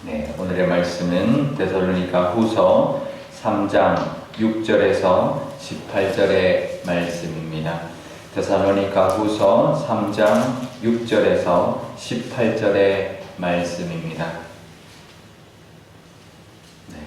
네, 오늘의 말씀은 데살로니가 후서 3장 6절에서 18절의 말씀입니다. 데살로니가 후서 3장 6절에서 18절의 말씀입니다. 네,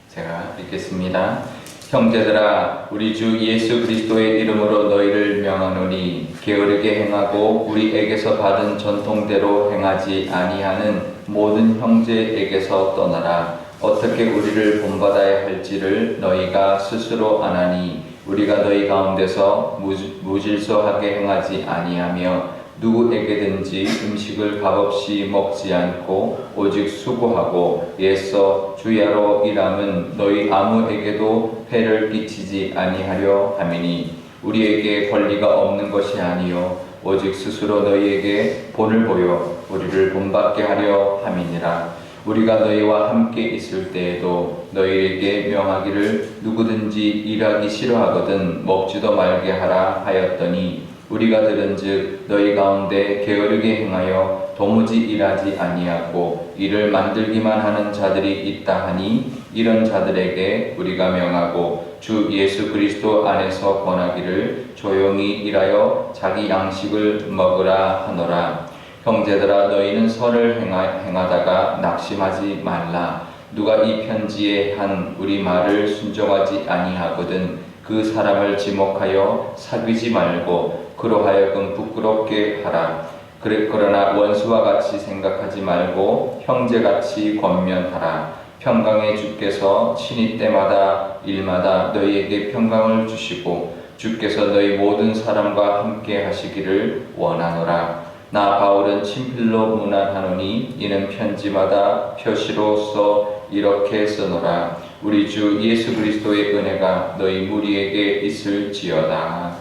제가 읽겠습니다. 형제들아, 우리 주 예수 그리스도의 이름으로 너희를 명하노니 게으르게 행하고 우리에게서 받은 전통대로 행하지 아니하는 모든 형제에게서 떠나라. 어떻게 우리를 본받아야 할지를 너희가 스스로 아나니 우리가 너희 가운데서 무질서하게 행하지 아니하며 누구에게든지 음식을 값없이 먹지 않고 오직 수고하고 애써 주야로 일함은 너희 아무에게도 해를 끼치지 아니하려 함이니 우리에게 권리가 없는 것이 아니요 오직 스스로 너희에게 본을 보여 우리를 본받게 하려 함이니라. 우리가 너희와 함께 있을 때에도 너희에게 명하기를 누구든지 일하기 싫어하거든 먹지도 말게 하라 하였더니 우리가 들은즉 너희 가운데 게으르게 행하여 도무지 일하지 아니하고 일을 만들기만 하는 자들이 있다 하니 이런 자들에게 우리가 명하고 주 예수 그리스도 안에서 권하기를 조용히 일하여 자기 양식을 먹으라 하노라. 형제들아, 너희는 선을 행하다가 낙심하지 말라. 누가 이 편지에 한 우리 말을 순종하지 아니하거든 그 사람을 지목하여 사귀지 말고 그로 하여금 부끄럽게 하라. 그러나 원수와 같이 생각하지 말고 형제같이 권면하라. 평강의 주께서 친히 때마다 일마다 너희에게 평강을 주시고 주께서 너희 모든 사람과 함께 하시기를 원하노라. 나 바울은 친필로 문안하노니 이는 편지마다 표시로써 이렇게 써노라. 우리 주 예수 그리스도의 은혜가 너희 무리에게 있을지어다.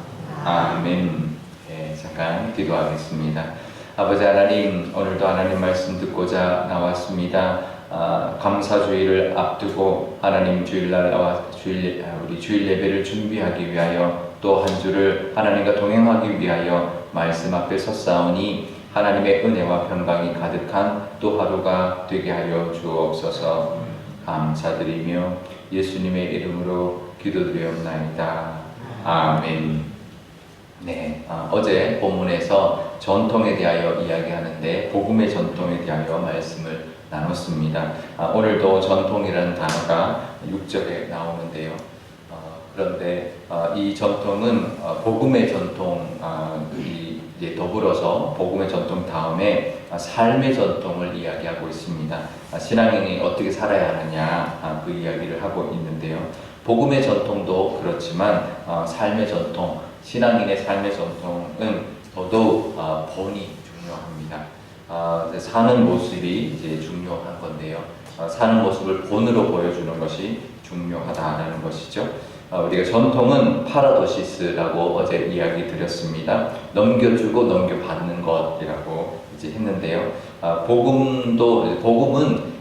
아멘. 네, 잠깐 기도하겠습니다. 아버지 하나님, 오늘도 하나님 말씀 듣고자 나왔습니다. 감사주일을 앞두고 하나님 주일날 우리 주일 예배를 준비하기 위하여 또 한 주를 하나님과 동행하기 위하여 말씀 앞에 섰사오니 하나님의 은혜와 평강이 가득한 또 하루가 되게 하여 주옵소서. 감사드리며 예수님의 이름으로 기도드리옵나이다. 아멘. 네, 어제 본문에서 전통에 대하여 이야기하는데 복음의 전통에 대하여 말씀을 나눴습니다. 오늘도 전통이라는 단어가 6절에 나오는데요. 그런데 이 전통은 복음의 전통, 이제 더불어서 복음의 전통 다음에 삶의 전통을 이야기하고 있습니다. 신앙인이 어떻게 살아야 하느냐 그 이야기를 하고 있는데요. 복음의 전통도 그렇지만 삶의 전통, 신앙인의 삶의 전통은 더더욱 본이 중요합니다. 사는 모습이 이제 중요한 건데요. 사는 모습을 본으로 보여주는 것이 중요하다라는 것이죠. 우리가 전통은 파라도시스라고 어제 이야기 드렸습니다. 넘겨주고 넘겨받는 것이라고 이제 했는데요. 복음은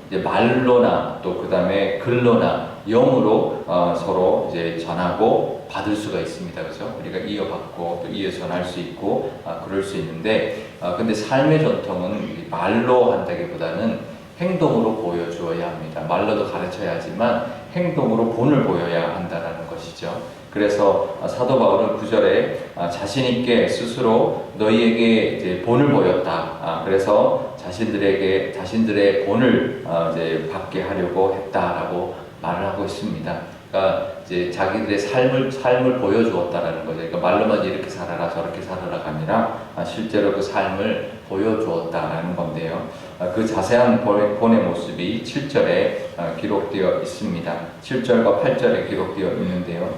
이제 말로나 또 그 다음에 글로나 영으로 서로 이제 전하고 받을 수가 있습니다. 그렇죠? 우리가 이어받고 또 이어 전할 수 있고 그럴 수 있는데, 근데 삶의 전통은 말로 한다기보다는 행동으로 보여주어야 합니다. 말로도 가르쳐야 하지만 행동으로 본을 보여야 한다는 것이죠. 그래서 사도 바울은 9절에 자신 있게 스스로 너희에게 이제 본을 보였다. 그래서 자신들의 본을 이제 받게 하려고 했다라고 말을 하고 있습니다. 그러니까 이제 자기들의 삶을 보여주었다라는 거죠. 그러니까 말로만 이렇게 살아라 저렇게 살아라가 아니라 실제로 그 삶을 보여주었다라는 건데요. 그 자세한 본의 모습이 7절에 기록되어 있습니다. 7절과 8절에 기록되어 있는데요.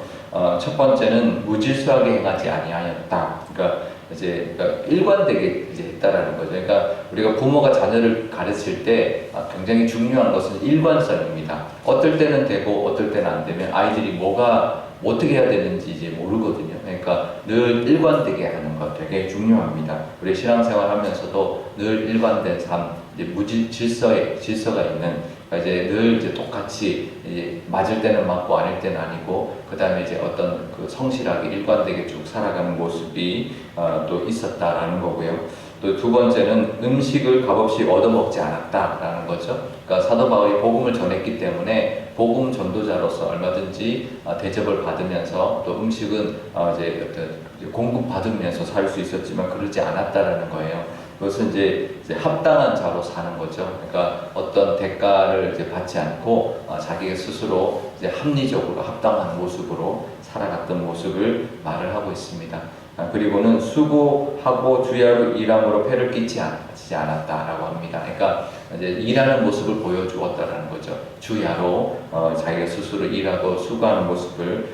첫 번째는 무질서하게 행하지 아니하였다. 그러니까 일관되게 이제 했다라는 거죠. 그러니까 우리가 부모가 자녀를 가르칠 때 굉장히 중요한 것은 일관성입니다. 어떨 때는 되고 어떨 때는 안 되면 아이들이 어떻게 해야 되는지 이제 모르거든요. 그러니까 늘 일관되게 하는 것 되게 중요합니다. 우리 신앙생활 하면서도 늘 일관된 삶, 이제 질서가 있는, 그러니까 이제 늘 이제 똑같이 이제 맞을 때는 맞고 아닐 때는 아니고, 그 다음에 이제 어떤 그 성실하게 일관되게 쭉 살아가는 모습이 또 있었다라는 거고요. 또 두 번째는 음식을 값없이 얻어먹지 않았다라는 거죠. 그러니까 사도 바울이 복음을 전했기 때문에 복음 전도자로서 얼마든지 대접을 받으면서 또 음식은 이제 어떤 공급받으면서 살 수 있었지만 그러지 않았다라는 거예요. 그것은 이제 합당한 자로 사는 거죠. 그러니까 어떤 대가를 이제 받지 않고 자기가 스스로 이제 합리적으로 합당한 모습으로 살아갔던 모습을 말을 하고 있습니다. 그리고는 수고하고 주야로 일함으로 폐를 끼치지 않았다라고 합니다. 그러니까 이제 일하는 모습을 보여주었다라는 거죠. 주야로 자기가 스스로 일하고 수고하는 모습을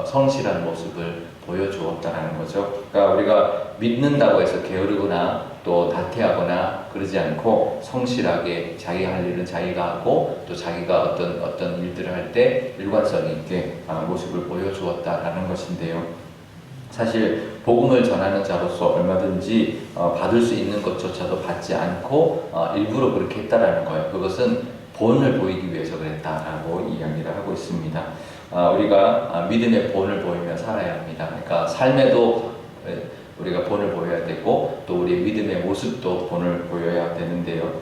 성실한 모습을 보여주었다라는 거죠. 그러니까 우리가 믿는다고 해서 게으르거나 또 다태하거나 그러지 않고 성실하게 자기가 할 일은 자기가 하고 또 자기가 어떤 일들을 할 때 일관성 있게 모습을 보여주었다라는 것인데요. 사실 복음을 전하는 자로서 얼마든지 받을 수 있는 것조차도 받지 않고 일부러 그렇게 했다라는 거예요. 그것은 본을 보이기 위해서 그랬다라고 이야기를 하고 있습니다. 우리가 믿음의 본을 보이며 살아야 합니다. 그러니까 삶에도 우리가 본을 보여야 되고 또 우리의 믿음의 모습도 본을 보여야 되는데요.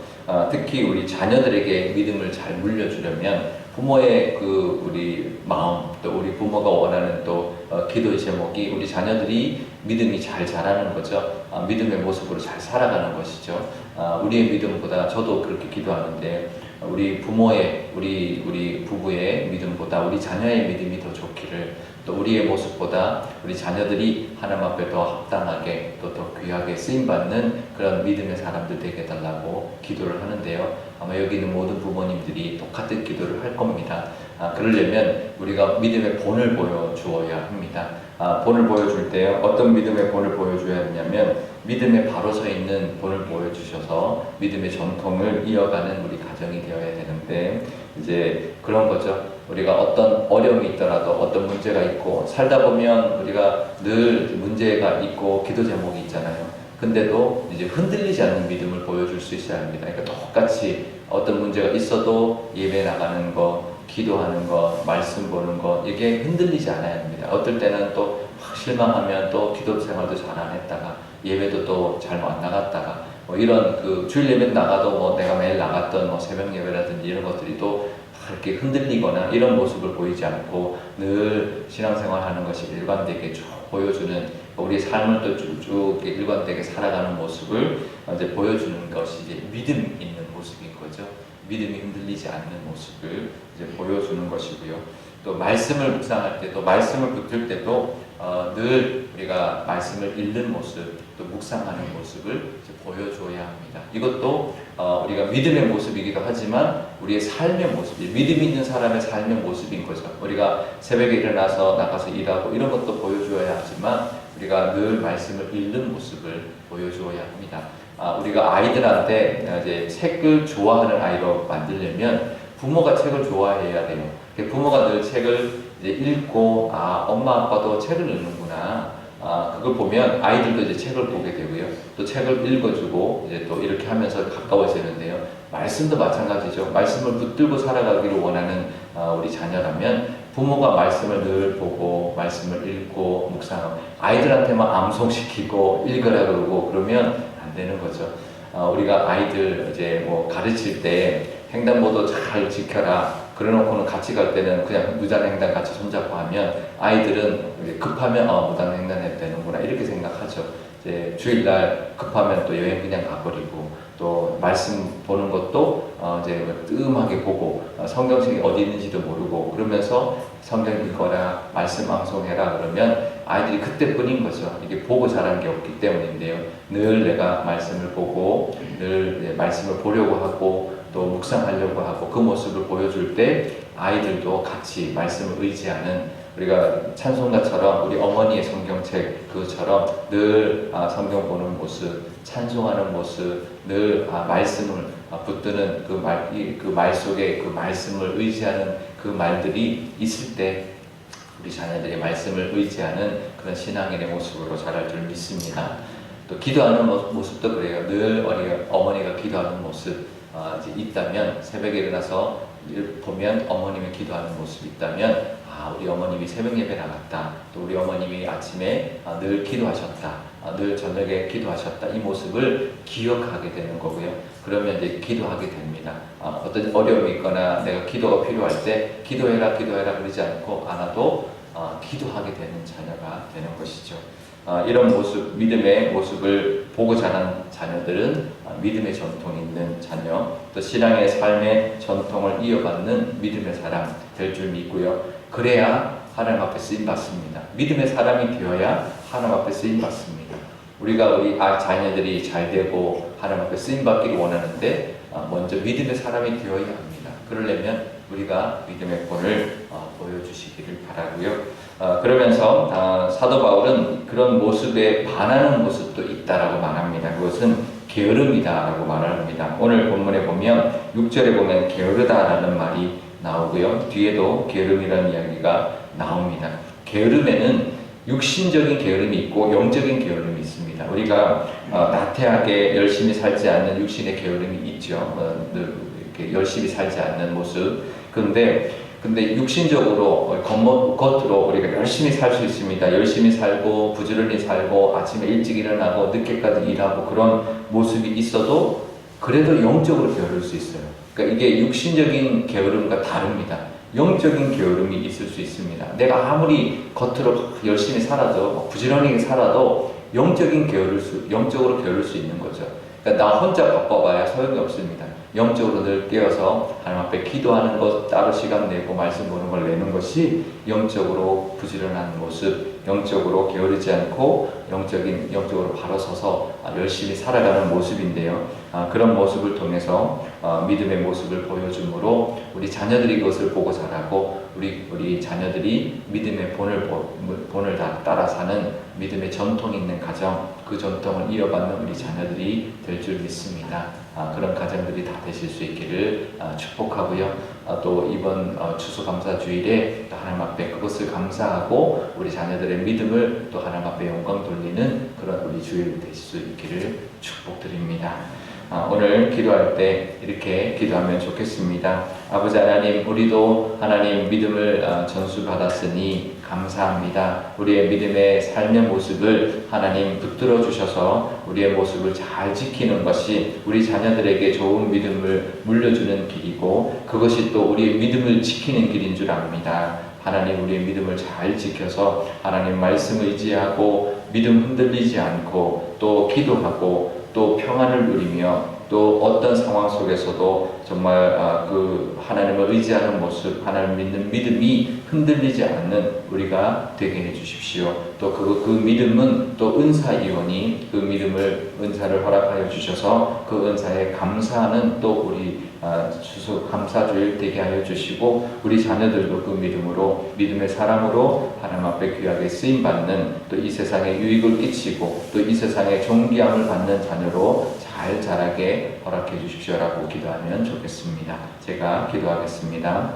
특히 우리 자녀들에게 믿음을 잘 물려주려면 부모의 우리 마음 또 우리 부모가 원하는 또 기도의 제목이 우리 자녀들이 믿음이 잘 자라는 거죠. 믿음의 모습으로 잘 살아가는 것이죠. 우리의 믿음보다 저도 그렇게 기도하는데 우리 부모의 우리 부부의 믿음보다 우리 자녀의 믿음이 더 좋기를 또 우리의 모습보다 우리 자녀들이 하나님 앞에 더 합당하게 또 더 귀하게 쓰임받는 그런 믿음의 사람들 되게 해달라고 기도를 하는데요. 아마 여기 있는 모든 부모님들이 똑같은 기도를 할 겁니다. 그러려면 우리가 믿음의 본을 보여주어야 합니다. 본을 보여줄 때 어떤 믿음의 본을 보여줘야 하냐면 믿음에 바로 서 있는 본을 보여주셔서 믿음의 전통을 이어가는 우리 가정이 되어야 되는데 이제 그런 거죠. 우리가 어떤 어려움이 있더라도 어떤 문제가 있고 살다 보면 우리가 늘 문제가 있고 기도 제목이 있잖아요. 근데도 이제 흔들리지 않는 믿음을 보여줄 수 있어야 합니다. 그러니까 똑같이 어떤 문제가 있어도 예배 나가는 거, 기도하는 거, 말씀 보는 거 이게 흔들리지 않아야 합니다. 어떨 때는 또 확 실망하면 또 기도 생활도 잘 안 했다가 예배도 또 잘 안 나갔다가 뭐 이런 주일 예배 나가도 뭐 내가 매일 나갔던 새벽 예배라든지 이런 것들이 또 이렇게 흔들리거나 이런 모습을 보이지 않고 늘 신앙생활하는 것이 일관되게 쭉 보여주는 우리의 삶을 또 쭉쭉 일관되게 살아가는 모습을 이제 보여주는 것이 이제 믿음 있는 모습인 거죠. 믿음이 흔들리지 않는 모습을 이제 보여주는 것이고요. 또 말씀을 묵상할 때, 또 말씀을 붙들 때도 늘 우리가 말씀을 읽는 모습, 또 묵상하는 모습을 이제 보여줘야 합니다. 이것도 우리가 믿음의 모습이기도 하지만 우리의 삶의 모습이 믿음 있는 사람의 삶의 모습인 거죠. 우리가 새벽에 일어나서 나가서 일하고 이런 것도 보여줘야 하지만 우리가 늘 말씀을 읽는 모습을 보여줘야 합니다. 우리가 아이들한테 이제 책을 좋아하는 아이로 만들려면 부모가 책을 좋아해야 돼요. 부모가 늘 책을 이제 읽고 엄마 아빠도 책을 읽는구나. 그걸 보면 아이들도 이제 책을 보게 되고요. 또 책을 읽어주고 이제 또 이렇게 하면서 가까워지는데요. 말씀도 마찬가지죠. 말씀을 붙들고 살아가기를 원하는 우리 자녀라면 부모가 말씀을 늘 보고 말씀을 읽고 묵상하고 아이들한테만 암송시키고 읽으라 그러고 그러면 안 되는 거죠. 우리가 아이들 이제 뭐 가르칠 때 횡단보도 잘 지켜라. 그래놓고는 같이 갈 때는 그냥 무단횡단 같이 손잡고 하면 아이들은 급하면 무단횡단 해도 되는구나 이렇게 생각하죠. 이제 주일날 급하면 또 여행 그냥 가버리고 또 말씀 보는 것도 이제 뜸하게 보고 성경책이 어디 있는지도 모르고 그러면서 성경 읽어라 말씀 암송해라 그러면 아이들이 그때뿐인 거죠. 이게 보고 자란 게 없기 때문인데요. 늘 내가 말씀을 보고 늘 말씀을 보려고 하고 또 묵상하려고 하고 그 모습을 보여줄 때 아이들도 같이 말씀을 의지하는 우리가 찬송가처럼 우리 어머니의 성경책 그처럼 늘 성경 보는 모습, 찬송하는 모습, 늘 말씀을 붙드는 그 말 속에 그 말씀을 의지하는 그 말들이 있을 때 우리 자녀들이 말씀을 의지하는 그런 신앙인의 모습으로 자랄 줄 믿습니다. 또 기도하는 모습도 그래요. 늘 어머니가 기도하는 모습 이제 있다면 새벽에 일어나서 보면 어머님이 기도하는 모습이 있다면 우리 어머님이 새벽 예배 나갔다. 또 우리 어머님이 아침에 늘 기도하셨다. 늘 저녁에 기도하셨다 이 모습을 기억하게 되는 거고요. 그러면 이제 기도하게 됩니다. 어떤 어려움이 있거나 내가 기도가 필요할 때 기도해라 그러지 않고 않아도 기도하게 되는 자녀가 되는 것이죠. 이런 모습, 믿음의 모습을 보고 자란 자녀들은 믿음의 전통이 있는 자녀, 또 신앙의 삶의 전통을 이어받는 믿음의 사람 될 줄 믿고요. 그래야 하나님 앞에 쓰임 받습니다. 믿음의 사람이 되어야 하나님 앞에 쓰임 받습니다. 우리 자녀들이 잘 되고 하나님 앞에 쓰임 받기를 원하는데 먼저 믿음의 사람이 되어야 합니다. 그러려면 우리가 믿음의 본을 보여주시기를 바라고요. 그러면서 사도 바울은 그런 모습에 반하는 모습도 있다라고 말합니다. 그것은 게으름이다라고 말합니다. 오늘 본문에 보면 6절에 보면 게으르다라는 말이 나오고요. 뒤에도 게으름이라는 이야기가 나옵니다. 게으름에는 육신적인 게으름이 있고 영적인 게으름이 있습니다. 우리가 나태하게 열심히 살지 않는 육신의 게으름이 있죠. 이렇게 열심히 살지 않는 모습. 근데 육신적으로 겉으로 우리가 열심히 살 수 있습니다. 열심히 살고 부지런히 살고 아침에 일찍 일어나고 늦게까지 일하고 그런 모습이 있어도 그래도 영적으로 게으를 수 있어요. 그러니까 이게 육신적인 게으름과 다릅니다. 영적인 게으름이 있을 수 있습니다. 내가 아무리 겉으로 열심히 살아도 부지런히 살아도 영적으로 게으를 수 있는 거죠. 그러니까 나 혼자 바빠봐야 소용이 없습니다. 영적으로 늘 깨어서 하나님 앞에 기도하는 것, 따로 시간 내고 말씀 보는 걸 내는 것이 영적으로 부지런한 모습, 영적으로 게으르지 않고 영적으로 바로 서서 열심히 살아가는 모습인데요. 그런 모습을 통해서 믿음의 모습을 보여주므로 우리 자녀들이 그것을 보고 자라고 우리 자녀들이 믿음의 본을 따라 사는 믿음의 전통이 있는 가정, 그 전통을 이어받는 우리 자녀들이 될 줄 믿습니다. 그런 가정들이 다 되실 수 있기를 축복하고요. 또 이번 추수감사주일에 하나님 앞에 그것을 감사하고 우리 자녀들의 믿음을 또 하나님 앞에 영광 돌리는 그런 우리 주일 되실 수 있기를 축복드립니다. 오늘 기도할 때 이렇게 기도하면 좋겠습니다. 아버지 하나님, 우리도 하나님 믿음을 전수받았으니 감사합니다. 우리의 믿음의 삶의 모습을 하나님 붙들어 주셔서 우리의 모습을 잘 지키는 것이 우리 자녀들에게 좋은 믿음을 물려주는 길이고 그것이 또 우리의 믿음을 지키는 길인 줄 압니다. 하나님, 우리의 믿음을 잘 지켜서 하나님 말씀을 의지하고 믿음 흔들리지 않고 또 기도하고 또 평안을 누리며 또 어떤 상황 속에서도 정말 그 하나님을 의지하는 모습, 하나님 믿는 믿음이 흔들리지 않는 우리가 되게 해주십시오. 또 그 믿음은 또 은사이오니 그 은사를 허락하여 주셔서 그 은사에 감사하는 또 우리 추수감사주일 되게 하여 주시고 우리 자녀들도 그 믿음으로 믿음의 사람으로 하나님 앞에 귀하게 쓰임받는 또 이 세상에 유익을 끼치고 또 이 세상에 존귀함을 받는 자녀로 잘 자라게 허락해 주십시오라고 기도하면 좋겠습니다. 제가 기도하겠습니다.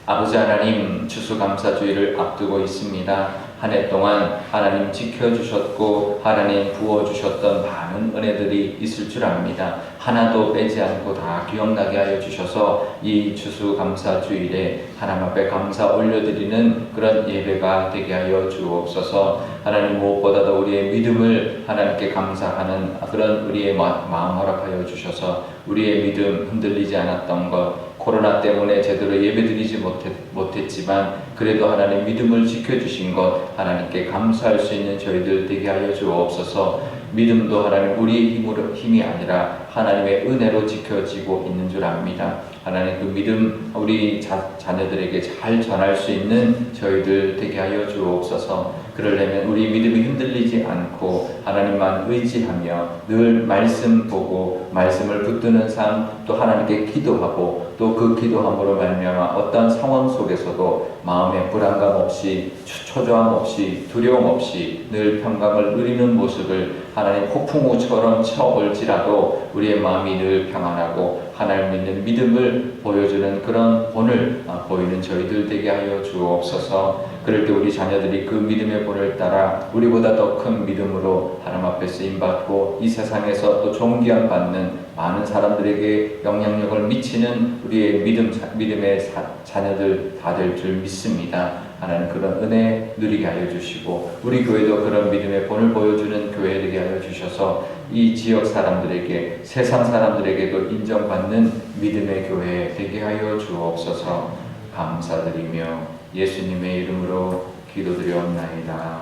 아버지 하나님, 추수감사주일을 앞두고 있습니다. 한 해 동안 하나님 지켜주셨고 하나님 부어주셨던 많은 은혜들이 있을 줄 압니다. 하나도 빼지 않고 다 기억나게 하여 주셔서 이 추수감사주일에 하나님 앞에 감사 올려드리는 그런 예배가 되게 하여 주옵소서. 하나님, 무엇보다도 우리의 믿음을 하나님께 감사하는 그런 우리의 마음 허락하여 주셔서 우리의 믿음 흔들리지 않았던 것, 코로나 때문에 제대로 예배드리지 못했지만 그래도 하나님 믿음을 지켜주신 것 하나님께 감사할 수 있는 저희들 되게 하여 주옵소서. 믿음도 하나님 우리의 힘이 아니라 하나님의 은혜로 지켜지고 있는 줄 압니다. 하나님, 그 믿음 우리 자녀들에게 잘 전할 수 있는 저희들 되게 하여 주옵소서. 그러려면 우리 믿음이 흔들리지 않고 하나님만 의지하며 늘 말씀 보고 말씀을 붙드는 삶, 또 하나님께 기도하고 또 그 기도함으로 말미암아 어떤 상황 속에서도 마음에 불안감 없이 초조함 없이 두려움 없이 늘 평강을 누리는 모습을 하나님 폭풍우처럼 쳐올지라도 우리의 마음이 늘 평안하고 하나님 믿는 믿음을 보여주는 그런 본을 보이는 저희들 되게 하여 주옵소서. 그럴 때 우리 자녀들이 그 믿음의 본을 따라 우리보다 더 큰 믿음으로 하나님 앞에 쓰임받고 이 세상에서 또 존귀함 받는 많은 사람들에게 영향력을 미치는 우리의 믿음의 자녀들 다 될 줄 믿습니다. 하나님 그런 은혜 누리게 하여 주시고 우리 교회도 그런 믿음의 본을 보여주는 교회 되게 하여 주셔서 이 지역 사람들에게 세상 사람들에게도 인정받는 믿음의 교회 되게 하여 주옵소서. 감사드리며 예수님의 이름으로 기도드려옵나이다.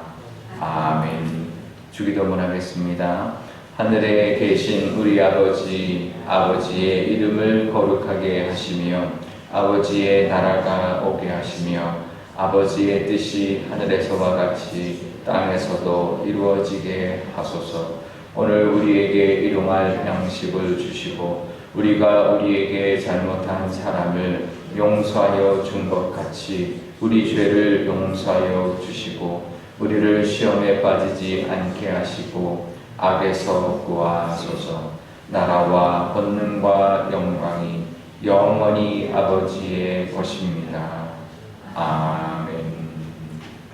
아멘. 주기도문 하겠습니다. 하늘에 계신 우리 아버지, 아버지의 이름을 거룩하게 하시며 아버지의 나라가 오게 하시며 아버지의 뜻이 하늘에서와 같이 땅에서도 이루어지게 하소서. 오늘 우리에게 일용할 양식을 주시고 우리가 우리에게 잘못한 사람을 용서하여 준 것 같이 우리 죄를 용서하여 주시고 우리를 시험에 빠지지 않게 하시고 악에서 구하소서. 나라와 권능과 영광이 영원히 아버지의 것입니다. 아멘.